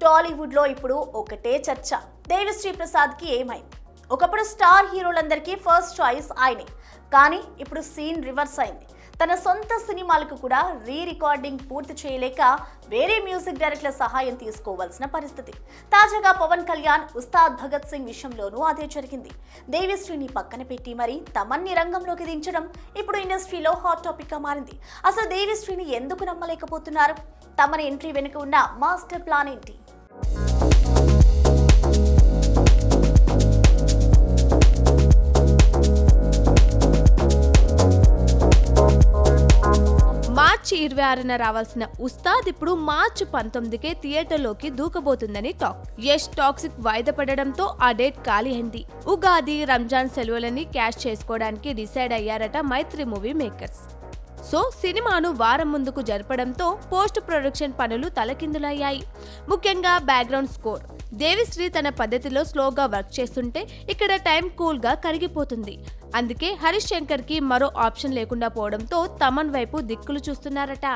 టాలీవుడ్ లో ఇప్పుడు ఒకటే చర్చ. దేవిశ్రీ ప్రసాద్ కి ఏమైంది? ఒకప్పుడు స్టార్ హీరోలందరికీ ఫస్ట్ చాయిస్ ఆయనే, కానీ ఇప్పుడు సీన్ రివర్స్ అయింది. తన సొంత సినిమాలకు కూడా రికార్డింగ్ పూర్తి చేయలేక వేరే మ్యూజిక్ డైరెక్టర్ల సహాయం తీసుకోవాల్సిన పరిస్థితి. తాజాగా పవన్ కళ్యాణ్, ఉస్తాద్ భగత్ సింగ్ విషయంలోనూ అదే జరిగింది. దేవిశ్రీని పక్కన పెట్టి మరి తమన్ని రంగంలోకి దించడం ఇప్పుడు ఇండస్ట్రీలో హాట్ టాపిక్ గా మారింది. అసలు దేవిశ్రీని ఎందుకు నమ్మలేకపోతున్నారు? తమని ఎంట్రీ వెనుక ఉన్న మాస్టర్ ప్లాన్ ఏంటి? మార్చి 26న రావాల్సిన ఉస్తాద్ ఇప్పుడు మార్చి 19కే థియేటర్లోకి దూకబోతుందని టాక్. యష్ టాక్సిక్ వాయిదా పడడంతో ఆ డేట్ ఖాళీ అయింది. ఉగాది, రంజాన్ సెలవులని క్యాష్ చేసుకోవడానికి డిసైడ్ అయ్యారట మైత్రి మూవీ మేకర్స్. సో సినిమాను వారం ముందుకు జరపడంతో పోస్ట్ ప్రొడక్షన్ పనులు తలకిందులయ్యాయి. ముఖ్యంగా బ్యాక్గ్రౌండ్ స్కోర్. దేవిశ్రీ తన పద్ధతిలో స్లోగా వర్క్ చేస్తుంటే ఇక్కడ టైం కూల్ గా కరిగిపోతుంది. అందుకే హరీష్ శంకర్ కి మరో ఆప్షన్ లేకుండా పోవడంతో తమన్ వైపు దిక్కులు చూస్తున్నారట.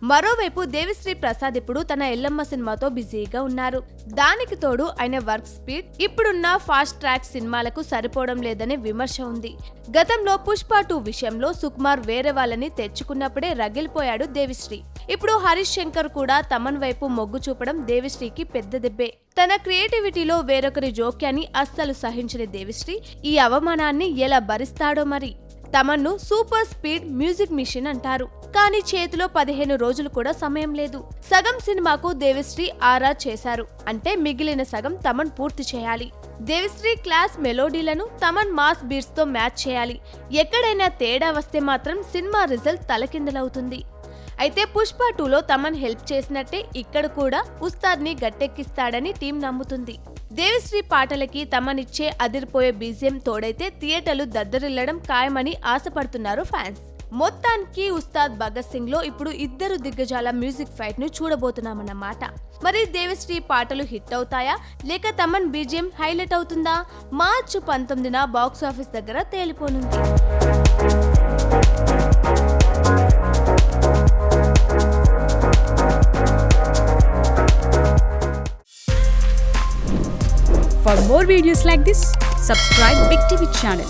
మరోవైపు దేవిశ్రీ ప్రసాద్ ఇప్పుడు తన ఎల్లమ్మ సినిమాతో బిజీగా ఉన్నారు. దానికి తోడు ఆయన వర్క్ స్పీడ్ ఇప్పుడున్న ఫాస్ట్ ట్రాక్ సినిమాలకు సరిపోవడం లేదనే విమర్శ ఉంది. గతంలో పుష్ప 2 విషయంలో సుకుమార్ వేరే వాళ్ళని తెచ్చుకున్నప్పుడే రగిలిపోయాడు దేవిశ్రీ. ఇప్పుడు హరీష్ శంకర్ కూడా తమన్ వైపు మొగ్గు చూపడం దేవిశ్రీకి పెద్ద దెబ్బే. తన క్రియేటివిటీలో వేరొకరి జోక్యాన్ని అస్సలు సహించని దేవిశ్రీ ఈ అవమానాన్ని ఎలా భరిస్తాడో మరి. తమన్ను సూపర్ స్పీడ్ మ్యూజిక్ మిషన్ అంటారు, కానీ చేతిలో 15 రోజులు కూడా సమయం లేదు. సగం సినిమాకు దేవిశ్రీ ఆరా చేశారు అంటే మిగిలిన సగం తమన్ పూర్తి చేయాలి. దేవిశ్రీ క్లాస్ మెలోడీలను తమన్ మాస్ బీట్స్ తో మ్యాచ్ చేయాలి. ఎక్కడైనా తేడా వస్తే మాత్రం సినిమా రిజల్ట్ తలకిందలవుతుంది. అయితే పుష్ప 2లో తమన్ హెల్ప్ చేసినట్టే ఇక్కడ కూడా ఉస్తాద్ ని గట్టెక్కిస్తాడని టీం నమ్ముతుంది. దేవిశ్రీ పాటలకి తమనిచ్చే అదిరిపోయే బీజిఎం తోడైతే థియేటర్లు దద్దరిల్లడం ఖాయమని ఆశపడుతున్నారు ఫ్యాన్స్. మొత్తానికి ఉస్తాద్ భగత్ సింగ్ లో ఇప్పుడు ఇద్దరు దిగ్గజాల మ్యూజిక్ ఫైట్ ను చూడబోతున్నామన్నమాట. మరి దేవిశ్రీ పాటలు హిట్ అవుతాయా లేక తమన్ బీజిఎం హైలైట్ అవుతుందా? మార్చి 19న బాక్స్ ఆఫీస్ దగ్గర తేలిపోనుంది. For more videos like this, subscribe Big TV channel.